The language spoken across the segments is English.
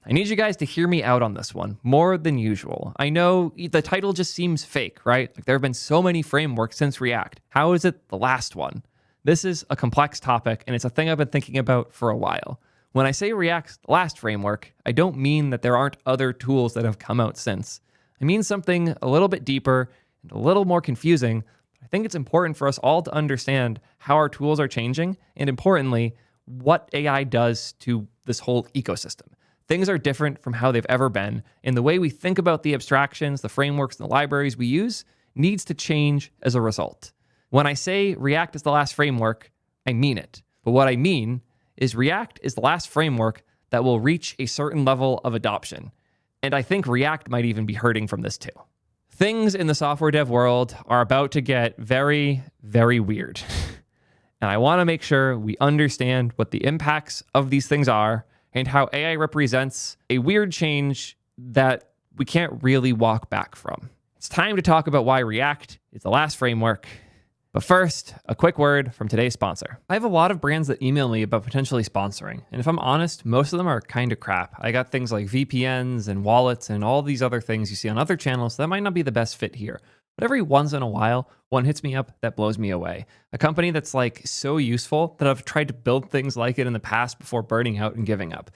I need you guys to hear me out on this one more than usual. I know the title just seems fake, right? Like there have been so many frameworks since React. How is it the last one? This is a complex topic, and it's a thing I've been thinking about for a while. When I say React's the last framework, I don't mean that there aren't other tools that have come out since. I mean something a little bit deeper and a little more confusing. I think it's important for us all to understand how our tools are changing, and importantly, what AI does to this whole ecosystem. Things are different from how they've ever been, and the way we think about the abstractions, the frameworks, and the libraries we use needs to change as a result. When I say React is the last framework, I mean it. But what I mean is React is the last framework that will reach a certain level of adoption. And I think React might even be hurting from this too. Things in the software dev world are about to get very, very weird. And I want to make sure we understand what the impacts of these things are and how AI represents a weird change that we can't really walk back from. It's time to talk about why React is the last framework. But first, a quick word from today's sponsor. I have a lot of brands that email me about potentially sponsoring. And if I'm honest, most of them are kind of crap. I got things like VPNs and wallets and all these other things you see on other channels that might not be the best fit here. But every once in a while, one hits me up that blows me away. A company that's like so useful that I've tried to build things like it in the past before burning out and giving up.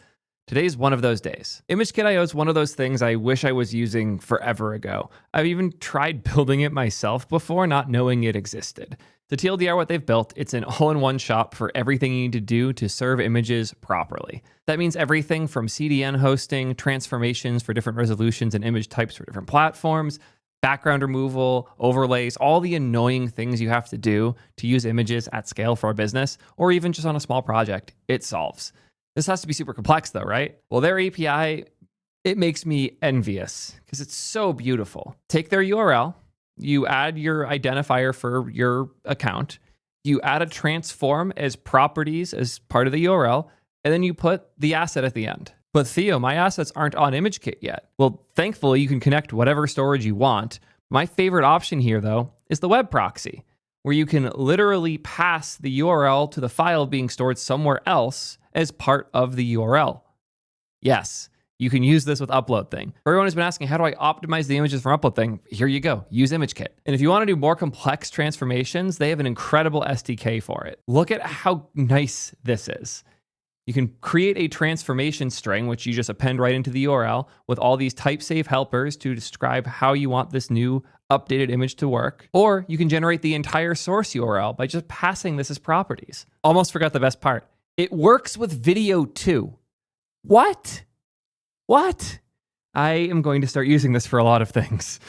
Today's one of those days. ImageKit.io is one of those things I wish I was using forever ago. I've even tried building it myself before, not knowing it existed. To TLDR what they've built, it's an all-in-one shop for everything you need to do to serve images properly. That means everything from CDN hosting, transformations for different resolutions and image types for different platforms, background removal, overlays, all the annoying things you have to do to use images at scale for a business, or even just on a small project, it solves. This has to be super complex though, right? Well, their API, it makes me envious because it's so beautiful. Take their URL, you add your identifier for your account, you add a transform as properties as part of the URL, and then you put the asset at the end. But Theo, my assets aren't on ImageKit yet. Well, thankfully, you can connect whatever storage you want. My favorite option here, though, is the web proxy, where you can literally pass the URL to the file being stored somewhere else as part of the URL. Yes, you can use this with Upload Thing. For everyone who's been asking, how do I optimize the images from Upload Thing? Here you go, use ImageKit. And if you want to do more complex transformations, they have an incredible SDK for it. Look at how nice this is. You can create a transformation string, which you just append right into the URL with all these type-safe helpers to describe how you want this new updated image to work. Or you can generate the entire source URL by just passing this as properties. Almost forgot the best part. It works with video too. What? I am going to start using this for a lot of things.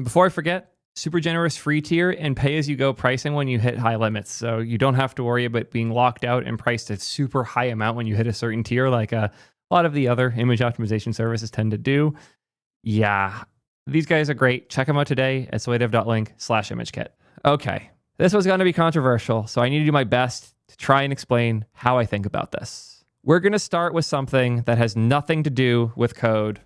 Before I forget, super generous free tier and pay-as-you-go pricing when you hit high limits. So you don't have to worry about being locked out and priced at super high amount when you hit a certain tier like a lot of the other image optimization services tend to do. Yeah, these guys are great. Check them out today at soydev.link/imagekit. Okay, this was going to be controversial, so I need to do my best to try and explain how I think about this. We're going to start with something that has nothing to do with code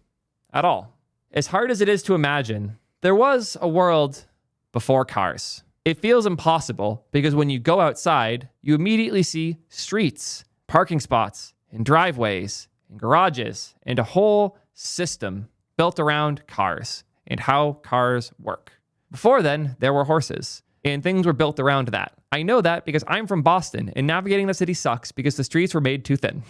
at all. As hard as it is to imagine, there was a world before cars. It feels impossible because when you go outside, you immediately see streets, parking spots, and driveways, and garages, and a whole system built around cars and how cars work. Before then, there were horses, and things were built around that. I know that because I'm from Boston, and navigating the city sucks because the streets were made too thin.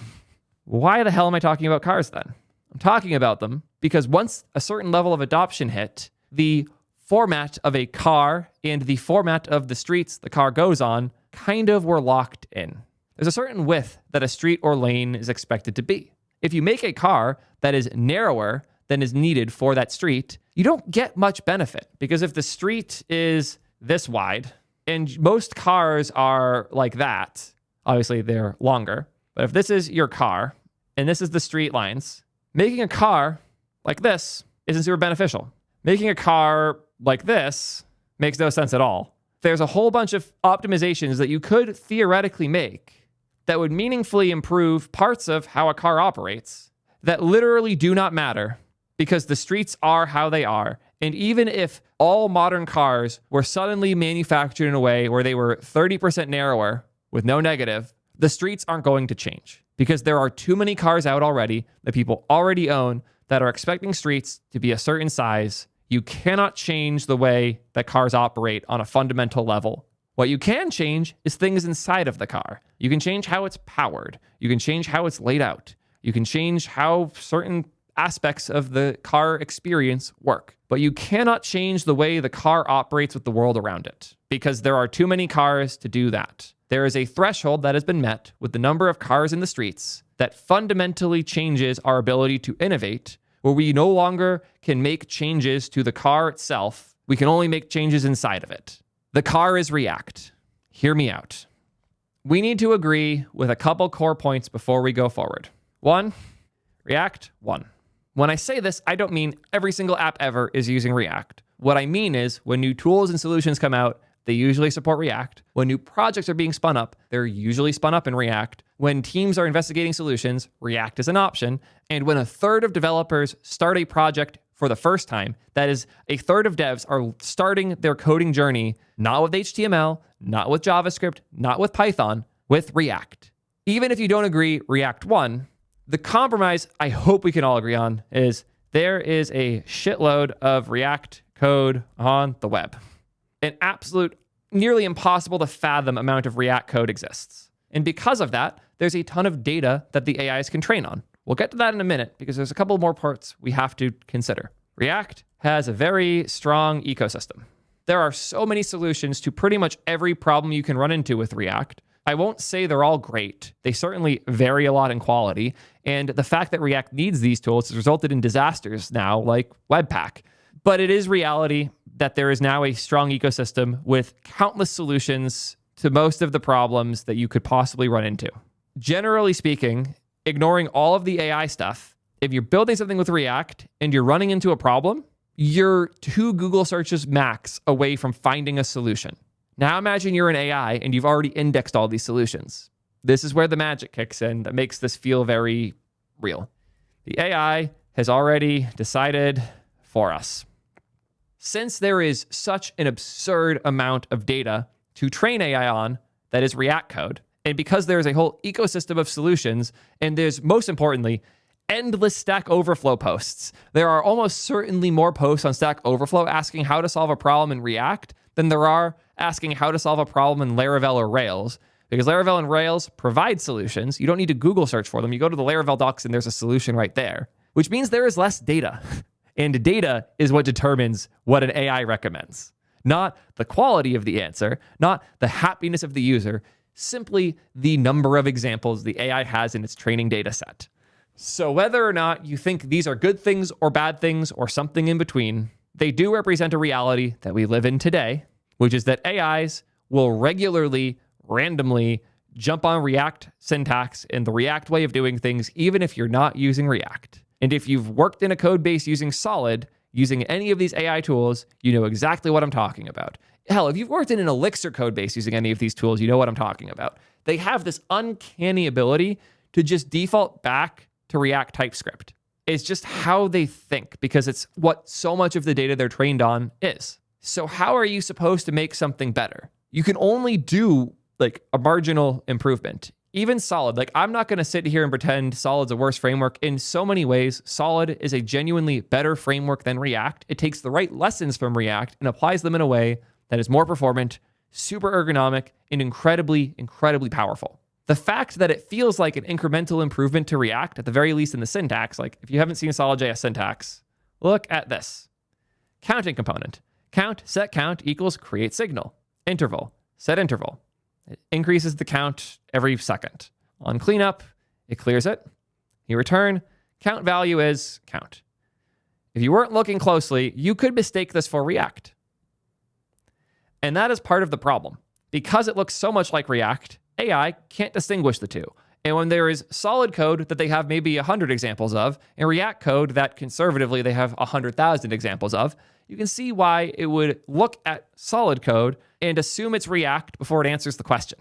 Why the hell am I talking about cars then? I'm talking about them because once a certain level of adoption hit, the format of a car and the format of the streets the car goes on kind of were locked in. There's a certain width that a street or lane is expected to be. If you make a car that is narrower than is needed for that street, you don't get much benefit because if the street is this wide, and most cars are like that, obviously they're longer, but if this is your car and this is the street lines, making a car like this isn't super beneficial. Making a car like this makes no sense at all. There's a whole bunch of optimizations that you could theoretically make that would meaningfully improve parts of how a car operates that literally do not matter because the streets are how they are. And even if all modern cars were suddenly manufactured in a way where they were 30% narrower with no negative, The streets aren't going to change because there are too many cars out already that people already own that are expecting streets to be a certain size. You cannot change the way that cars operate on a fundamental level. What you can change is things inside of the car. You can change how it's powered. You can change how it's laid out. You can change how certain aspects of the car experience work. But you cannot change the way the car operates with the world around it because there are too many cars to do that. There is a threshold that has been met with the number of cars in the streets that fundamentally changes our ability to innovate, where we no longer can make changes to the car itself. We can only make changes inside of it. The car is React. Hear me out. We need to agree with a couple core points before we go forward. 1, React 1. When I say this, I don't mean every single app ever is using React. What I mean is when new tools and solutions come out, they usually support React. When new projects are being spun up, they're usually spun up in React. When teams are investigating solutions, React is an option. And when a third of developers start a project for the first time, that is, a third of devs are starting their coding journey, not with HTML, not with JavaScript, not with Python, with React. Even if you don't agree React 1, the compromise I hope we can all agree on is there is a shitload of React code on the web. An absolute, nearly impossible to fathom amount of React code exists. And because of that, there's a ton of data that the AIs can train on. We'll get to that in a minute because there's a couple more parts we have to consider. React has a very strong ecosystem. There are so many solutions to pretty much every problem you can run into with React. I won't say they're all great. They certainly vary a lot in quality. And the fact that React needs these tools has resulted in disasters now, like Webpack. But it is reality that there is now a strong ecosystem with countless solutions to most of the problems that you could possibly run into. Generally speaking, ignoring all of the AI stuff, if you're building something with React and you're running into a problem, you're 2 Google searches max away from finding a solution. Now imagine you're an AI and you've already indexed all these solutions. This is where the magic kicks in that makes this feel very real. The AI has already decided for us. Since there is such an absurd amount of data to train AI on that is React code, and because there's a whole ecosystem of solutions, and there's, most importantly, endless Stack Overflow posts. There are almost certainly more posts on Stack Overflow asking how to solve a problem in React than there are asking how to solve a problem in Laravel or Rails, because Laravel and Rails provide solutions. You don't need to Google search for them. You go to the Laravel docs and there's a solution right there, which means there is less data. And data is what determines what an AI recommends. Not the quality of the answer, not the happiness of the user, simply the number of examples the AI has in its training data set. So whether or not you think these are good things or bad things or something in between, they do represent a reality that we live in today, which is that AIs will regularly, randomly jump on React syntax and the React way of doing things, even if you're not using React. And if you've worked in a code base using Solid, using any of these AI tools, you know exactly what I'm talking about. Hell, if you've worked in an Elixir code base using any of these tools, you know what I'm talking about. They have this uncanny ability to just default back to React TypeScript. It's just how they think because it's what so much of the data they're trained on is. So how are you supposed to make something better? You can only do like a marginal improvement. Even Solid, like I'm not going to sit here and pretend Solid's a worse framework. In so many ways, Solid is a genuinely better framework than React. It takes the right lessons from React and applies them in a way that is more performant, super ergonomic, and incredibly, incredibly powerful. The fact that it feels like an incremental improvement to React, at the very least in the syntax, like if you haven't seen Solid.js syntax, look at this. Counting component. Count, set count equals create signal. Interval, set interval. It increases the count every second. On cleanup, it clears it. You return, count value is count. If you weren't looking closely, you could mistake this for React. And that is part of the problem. Because it looks so much like React, AI can't distinguish the two. And when there is Solid code that they have maybe 100 examples of, and React code that conservatively they have 100,000 examples of, you can see why it would look at Solid code and assume it's React before it answers the question.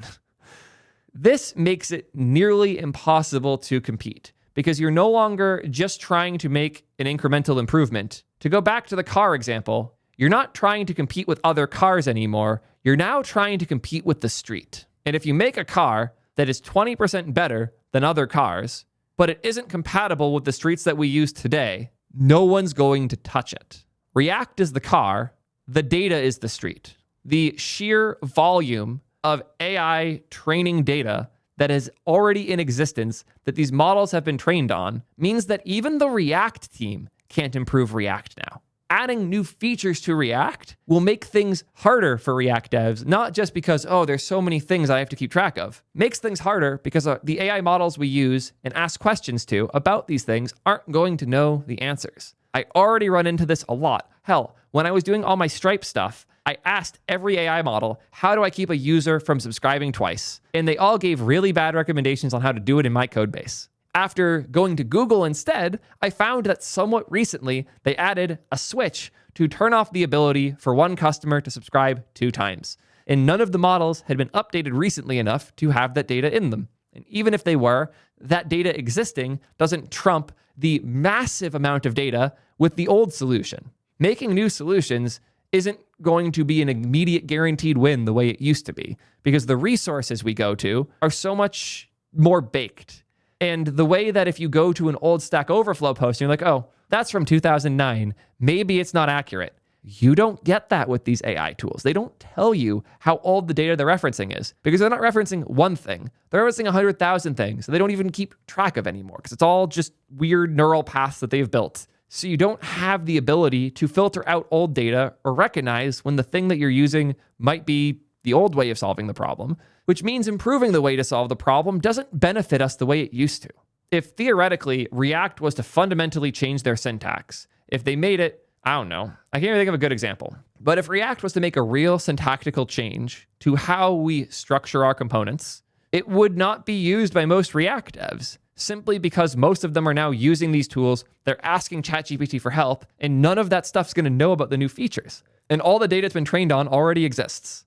This makes it nearly impossible to compete because you're no longer just trying to make an incremental improvement. To go back to the car example, you're not trying to compete with other cars anymore. You're now trying to compete with the street. And if you make a car that is 20% better than other cars, but it isn't compatible with the streets that we use today, no one's going to touch it. React is the car, the data is the street. The sheer volume of AI training data that is already in existence that these models have been trained on means that even the React team can't improve React now. Adding new features to React will make things harder for React devs, not just because, there's so many things I have to keep track of. Makes things harder because the AI models we use and ask questions to about these things aren't going to know the answers. I already run into this a lot. Hell, when I was doing all my Stripe stuff, I asked every AI model, how do I keep a user from subscribing twice? And they all gave really bad recommendations on how to do it in my code base. After going to Google instead, I found that somewhat recently, they added a switch to turn off the ability for one customer to subscribe 2 times. And none of the models had been updated recently enough to have that data in them. And even if they were, that data existing doesn't trump the massive amount of data with the old solution. Making new solutions isn't going to be an immediate guaranteed win the way it used to be, because the resources we go to are so much more baked. And the way that if you go to an old Stack Overflow post, and you're like, that's from 2009, maybe it's not accurate. You don't get that with these AI tools. They don't tell you how old the data they're referencing is, because they're not referencing one thing. They're referencing 100,000 things that they don't even keep track of anymore, because it's all just weird neural paths that they've built. So you don't have the ability to filter out old data or recognize when the thing that you're using might be the old way of solving the problem, which means improving the way to solve the problem doesn't benefit us the way it used to. If theoretically React was to fundamentally change their syntax, if they made it, I don't know, I can't even think of a good example, but if React was to make a real syntactical change to how we structure our components, it would not be used by most React devs, simply because most of them are now using these tools, they're asking ChatGPT for help, and none of that stuff's going to know about the new features. And all the data it's been trained on already exists.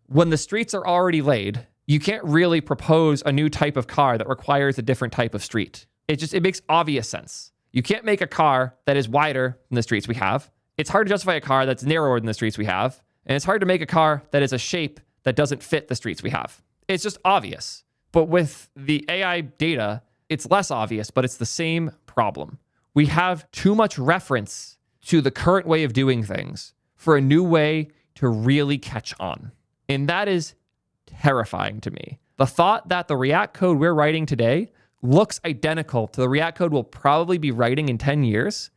When the streets are already laid, you can't really propose a new type of car that requires a different type of street. It makes obvious sense. You can't make a car that is wider than the streets we have. It's hard to justify a car that's narrower than the streets we have. And it's hard to make a car that is a shape that doesn't fit the streets we have. It's just obvious. But with the AI data, it's less obvious, but it's the same problem. We have too much reference to the current way of doing things for a new way to really catch on. And that is terrifying to me. The thought that the React code we're writing today looks identical to the React code we'll probably be writing in 10 years,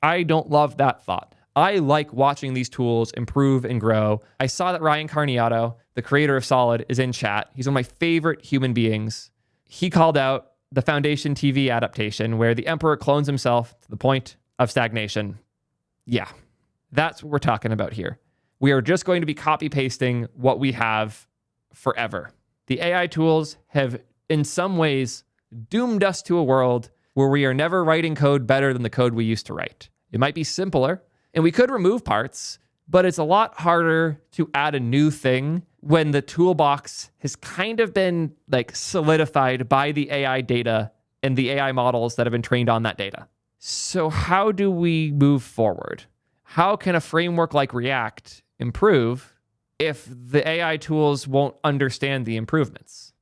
I don't love that thought. I like watching these tools improve and grow. I saw that Ryan Carniato, the creator of Solid, is in chat. He's one of my favorite human beings. He called out the Foundation TV adaptation where the Emperor clones himself to the point of stagnation. Yeah, that's what we're talking about here. We are just going to be copy pasting what we have forever. The AI tools have, in some ways, doomed us to a world where we are never writing code better than the code we used to write. It might be simpler, and we could remove parts, but it's a lot harder to add a new thing when the toolbox has kind of been solidified by the AI data and the AI models that have been trained on that data. So how do we move forward? How can a framework like React improve if the AI tools won't understand the improvements?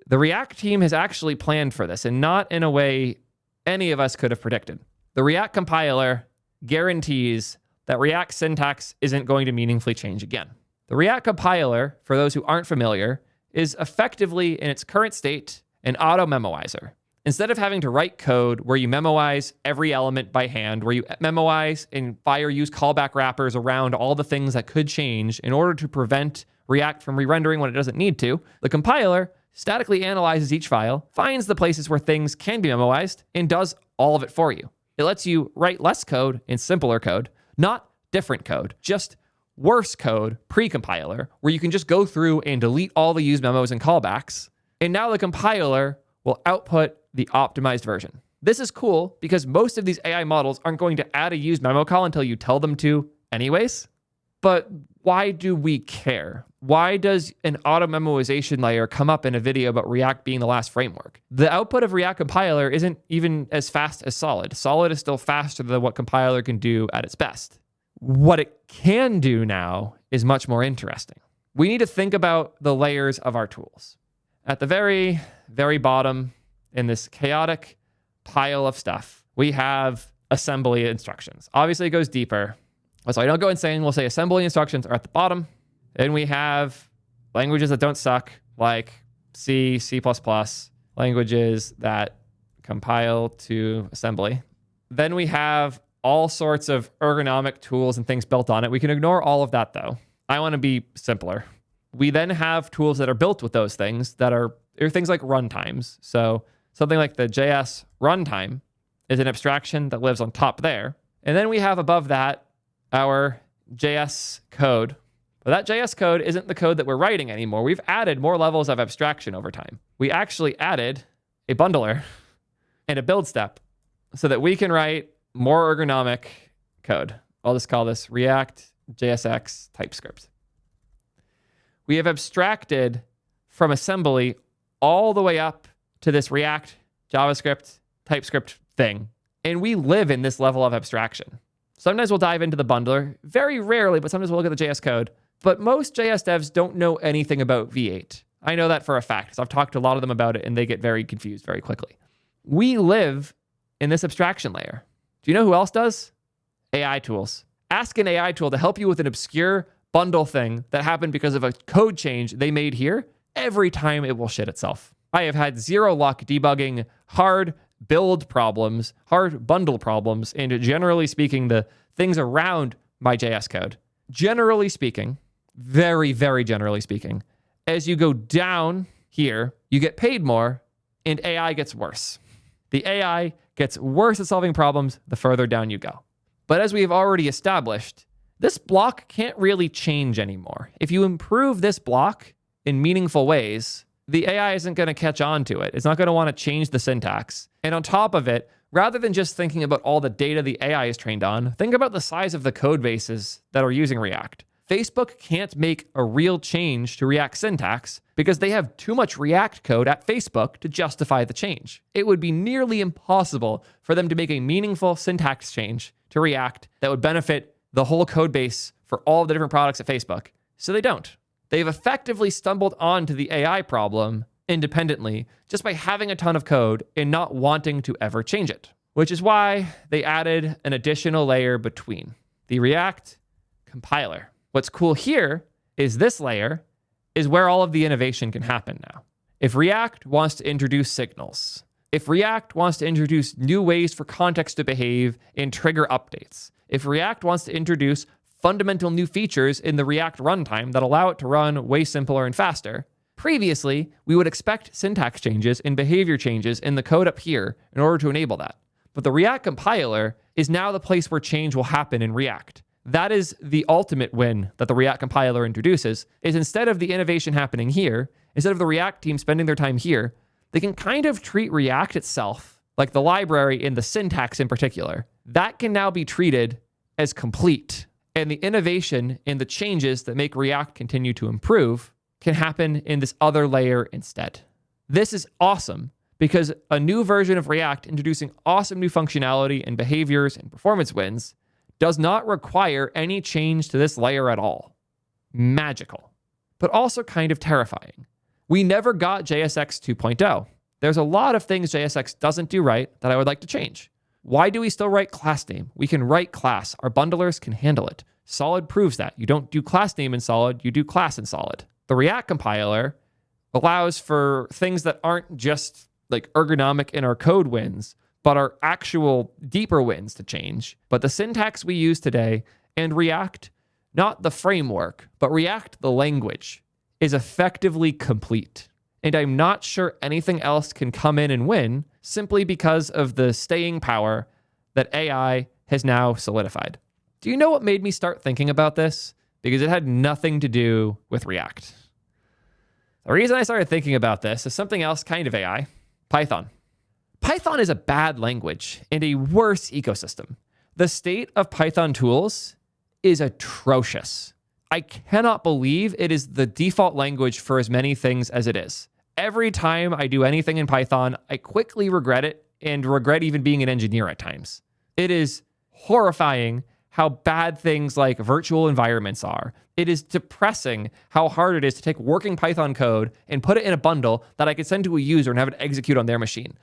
The React team has actually planned for this, and not in a way any of us could have predicted. The React compiler guarantees that React syntax isn't going to meaningfully change again. The React compiler, for those who aren't familiar, is effectively, in its current state, an auto-memoizer. Instead of having to write code where you memoize every element by hand, where you memoize and fire use callback wrappers around all the things that could change in order to prevent React from re-rendering when it doesn't need to, the compiler statically analyzes each file, finds the places where things can be memoized, and does all of it for you. It lets you write less code and simpler code, not different code, just worse code pre-compiler, where you can just go through and delete all the used memos and callbacks. And now the compiler will output the optimized version. This is cool because most of these AI models aren't going to add a used memo call until you tell them to anyways. But why do we care? Why does an auto-memoization layer come up in a video about React being the last framework? The output of React compiler isn't even as fast as Solid. Solid is still faster than what compiler can do at its best. What it can do now is much more interesting. We need to think about the layers of our tools. At the very, very bottom in this chaotic pile of stuff, we have assembly instructions. Obviously, it goes deeper. So I don't go insane. We'll say assembly instructions are at the bottom. Then we have languages that don't suck, like C, C++, languages that compile to assembly. Then we have all sorts of ergonomic tools and things built on it. We can ignore all of that, though. I want to be simpler. We then have tools that are built with those things that are things like runtimes. So something like the JS runtime is an abstraction that lives on top there. And then we have above that our JS code. But that JS code isn't the code that we're writing anymore. We've added more levels of abstraction over time. We actually added a bundler and a build step so that we can write more ergonomic code. I'll just call this React JSX TypeScript. We have abstracted from assembly all the way up to this React JavaScript TypeScript thing. And we live in this level of abstraction. Sometimes we'll dive into the bundler, very rarely, but sometimes we'll look at the JS code. But most JS devs don't know anything about V8. I know that for a fact, because I've talked to a lot of them about it, and they get very confused very quickly. We live in this abstraction layer. Do you know who else does? AI tools. Ask an AI tool to help you with an obscure bundle thing that happened because of a code change they made here. Every time it will shit itself. I have had zero luck debugging hard build problems, hard bundle problems, and generally speaking, the things around my JS code. Generally speaking, very, very generally speaking, as you go down here, you get paid more and AI gets worse. The AI gets worse at solving problems the further down you go. But as we've already established, this block can't really change anymore. If you improve this block in meaningful ways, the AI isn't going to catch on to it. It's not going to want to change the syntax. And on top of it, rather than just thinking about all the data the AI is trained on, think about the size of the code bases that are using React. Facebook can't make a real change to React syntax because they have too much React code at Facebook to justify the change. It would be nearly impossible for them to make a meaningful syntax change to React that would benefit the whole code base for all the different products at Facebook. So they don't. They've effectively stumbled onto the AI problem independently just by having a ton of code and not wanting to ever change it, which is why they added an additional layer between the React compiler. What's cool here is this layer is where all of the innovation can happen now. If React wants to introduce signals, if React wants to introduce new ways for context to behave and trigger updates, if React wants to introduce fundamental new features in the React runtime that allow it to run way simpler and faster, previously, we would expect syntax changes and behavior changes in the code up here in order to enable that. But the React compiler is now the place where change will happen in React. That is the ultimate win that the React compiler introduces, is instead of the innovation happening here, instead of the React team spending their time here, they can kind of treat React itself, like the library and the syntax in particular. That can now be treated as complete. And the innovation and the changes that make React continue to improve can happen in this other layer instead. This is awesome because a new version of React introducing awesome new functionality and behaviors and performance wins does not require any change to this layer at all. Magical, but also kind of terrifying. We never got JSX 2.0. There's a lot of things JSX doesn't do right that I would like to change. Why do we still write class name? We can write class. Our bundlers can handle it. Solid proves that. You don't do class name in Solid, you do class in Solid. The React compiler allows for things that aren't just like ergonomic in our code wins, but are actual deeper wins to change. But the syntax we use today and React, not the framework, but React, the language, is effectively complete. And I'm not sure anything else can come in and win simply because of the staying power that AI has now solidified. Do you know what made me start thinking about this? Because it had nothing to do with React. The reason I started thinking about this is something else kind of AI, Python. Python is a bad language and a worse ecosystem. The state of Python tools is atrocious. I cannot believe it is the default language for as many things as it is. Every time I do anything in Python, I quickly regret it and regret even being an engineer at times. It is horrifying how bad things like virtual environments are. It is depressing how hard it is to take working Python code and put it in a bundle that I could send to a user and have it execute on their machine.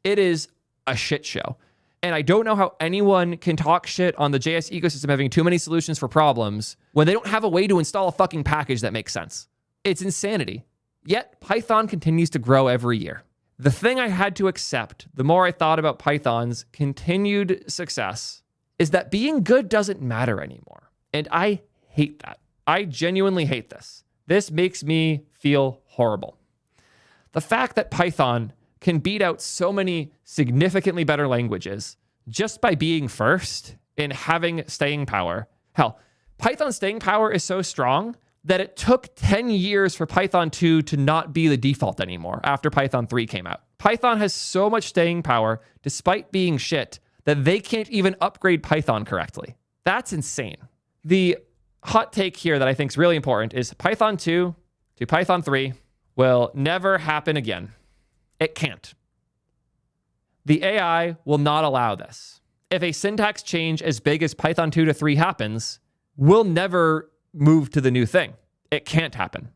It is a shit show. And I don't know how anyone can talk shit on the JS ecosystem having too many solutions for problems when they don't have a way to install a fucking package that makes sense. It's insanity. Yet Python continues to grow every year. The thing I had to accept, the more I thought about Python's continued success, is that being good doesn't matter anymore. And I hate that. I genuinely hate this. This makes me feel horrible. The fact that Python can beat out so many significantly better languages just by being first and having staying power. Hell, Python's staying power is so strong that it took 10 years for Python 2 to not be the default anymore after Python 3 came out. Python has so much staying power despite being shit that they can't even upgrade Python correctly. That's insane. The hot take here that I think is really important is Python 2 to Python 3 will never happen again. It can't. The AI will not allow this. If a syntax change as big as Python 2 to 3 happens, we'll never move to the new thing. It can't happen.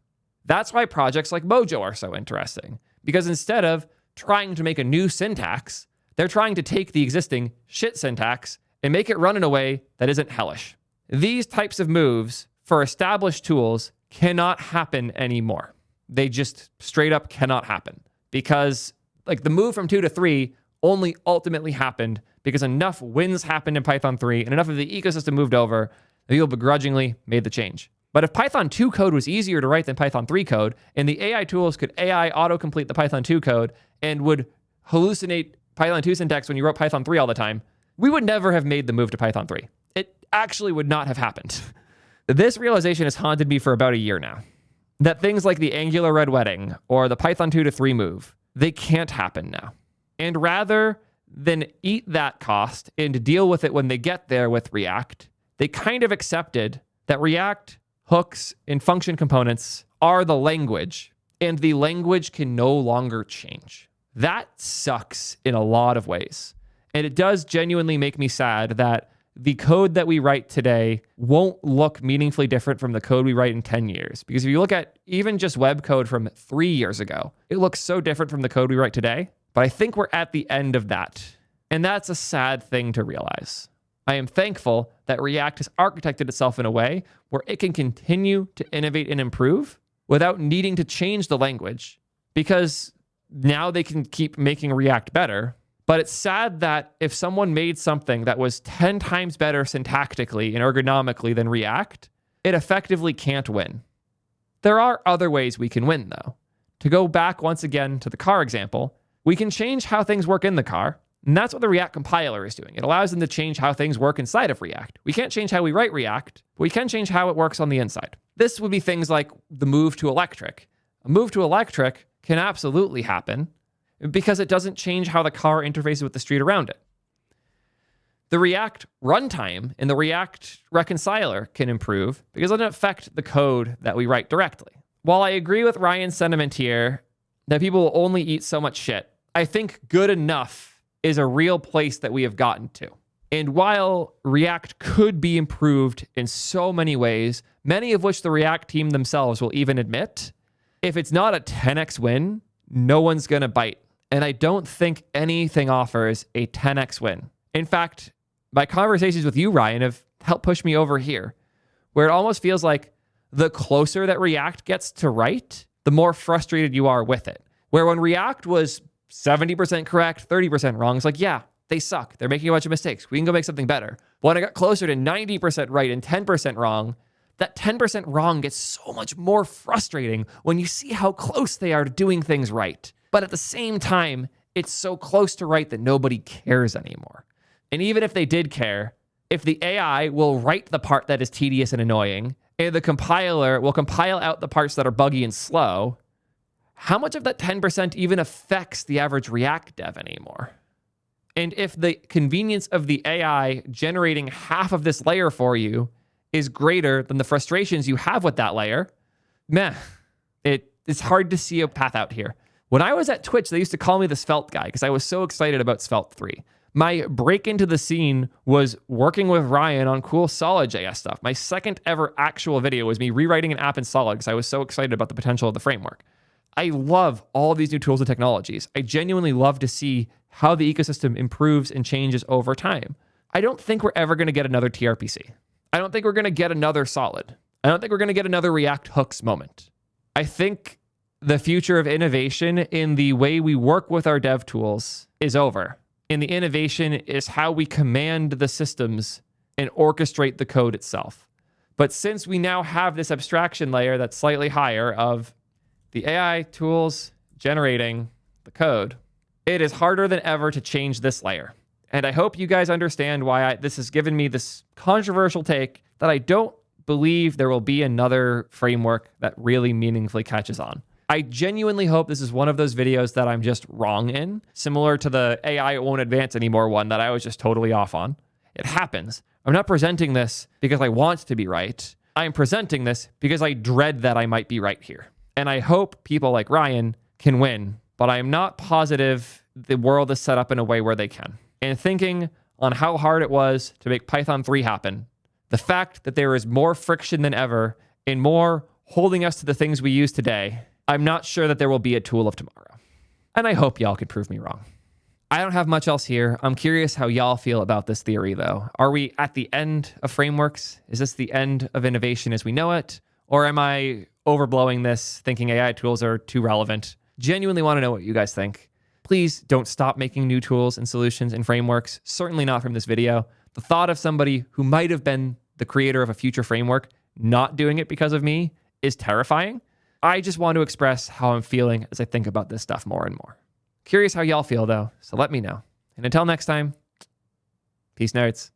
That's why projects like Mojo are so interesting, because instead of trying to make a new syntax, they're trying to take the existing shit syntax and make it run in a way that isn't hellish. These types of moves for established tools cannot happen anymore. They just straight up cannot happen, because like the move from 2 to 3 only ultimately happened because enough wins happened in Python 3 and enough of the ecosystem moved over that people begrudgingly made the change. But if Python 2 code was easier to write than Python 3 code, and the AI tools could AI autocomplete the Python 2 code and would hallucinate Python 2 syntax when you wrote Python 3 all the time, we would never have made the move to Python 3. It actually would not have happened. This realization has haunted me for about a year now. That things like the Angular Red Wedding or the Python 2 to 3 move, they can't happen now. And rather than eat that cost and deal with it when they get there with React, they kind of accepted that React hooks and function components are the language, and the language can no longer change. That sucks in a lot of ways. And it does genuinely make me sad that the code that we write today won't look meaningfully different from the code we write in 10 years. Because if you look at even just web code from 3 years ago, it looks so different from the code we write today. But I think we're at the end of that. And that's a sad thing to realize. I am thankful that React has architected itself in a way where it can continue to innovate and improve without needing to change the language, because now they can keep making React better. But it's sad that if someone made something that was 10 times better syntactically and ergonomically than React, it effectively can't win. There are other ways we can win, though. To go back once again to the car example, we can change how things work in the car. And that's what the React compiler is doing. It allows them to change how things work inside of React. We can't change how we write React, but we can change how it works on the inside. This would be things like the move to electric. A move to electric can absolutely happen because it doesn't change how the car interfaces with the street around it. The React runtime and the React reconciler can improve because it doesn't affect the code that we write directly. While I agree with Ryan's sentiment here that people will only eat so much shit, I think good enough is a real place that we have gotten to. And while React could be improved in so many ways, many of which the React team themselves will even admit, if it's not a 10x win, no one's going to bite. And I don't think anything offers a 10x win. In fact, my conversations with you, Ryan, have helped push me over here, where it almost feels like the closer that React gets to right, the more frustrated you are with it. Where when React was 70% correct, 30% wrong, it's like, yeah, they suck. They're making a bunch of mistakes. We can go make something better. But when I got closer to 90% right and 10% wrong, that 10% wrong gets so much more frustrating when you see how close they are to doing things right. But at the same time, it's so close to right that nobody cares anymore. And even if they did care, if the AI will write the part that is tedious and annoying, and the compiler will compile out the parts that are buggy and slow, how much of that 10% even affects the average React dev anymore? And if the convenience of the AI generating half of this layer for you is greater than the frustrations you have with that layer, it's hard to see a path out here. When I was at Twitch, they used to call me the Svelte guy because I was so excited about Svelte 3. My break into the scene was working with Ryan on cool Solid.js stuff. My second ever actual video was me rewriting an app in Solid because I was so excited about the potential of the framework. I love all these new tools and technologies. I genuinely love to see how the ecosystem improves and changes over time. I don't think we're ever going to get another TRPC. I don't think we're going to get another Solid. I don't think we're going to get another React hooks moment. I think the future of innovation in the way we work with our dev tools is over. And the innovation is how we command the systems and orchestrate the code itself. But since we now have this abstraction layer that's slightly higher of the AI tools generating the code, it is harder than ever to change this layer. And I hope you guys understand why this has given me this controversial take that I don't believe there will be another framework that really meaningfully catches on. I genuinely hope this is one of those videos that I'm just wrong in, similar to the AI won't advance anymore one that I was just totally off on. It happens. I'm not presenting this because I want to be right. I'm presenting this because I dread that I might be right here. And I hope people like Ryan can win, but I am not positive the world is set up in a way where they can. And thinking on how hard it was to make Python 3 happen, the fact that there is more friction than ever and more holding us to the things we use today, I'm not sure that there will be a tool of tomorrow. And I hope y'all could prove me wrong. I don't have much else here. I'm curious how y'all feel about this theory, though. Are we at the end of frameworks? Is this the end of innovation as we know it? Or am I overblowing this, thinking AI tools are too relevant? Genuinely want to know what you guys think. Please don't stop making new tools and solutions and frameworks, certainly not from this video. The thought of somebody who might have been the creator of a future framework not doing it because of me is terrifying. I just want to express how I'm feeling as I think about this stuff more and more. Curious how y'all feel, though, so let me know. And until next time, peace, nerds.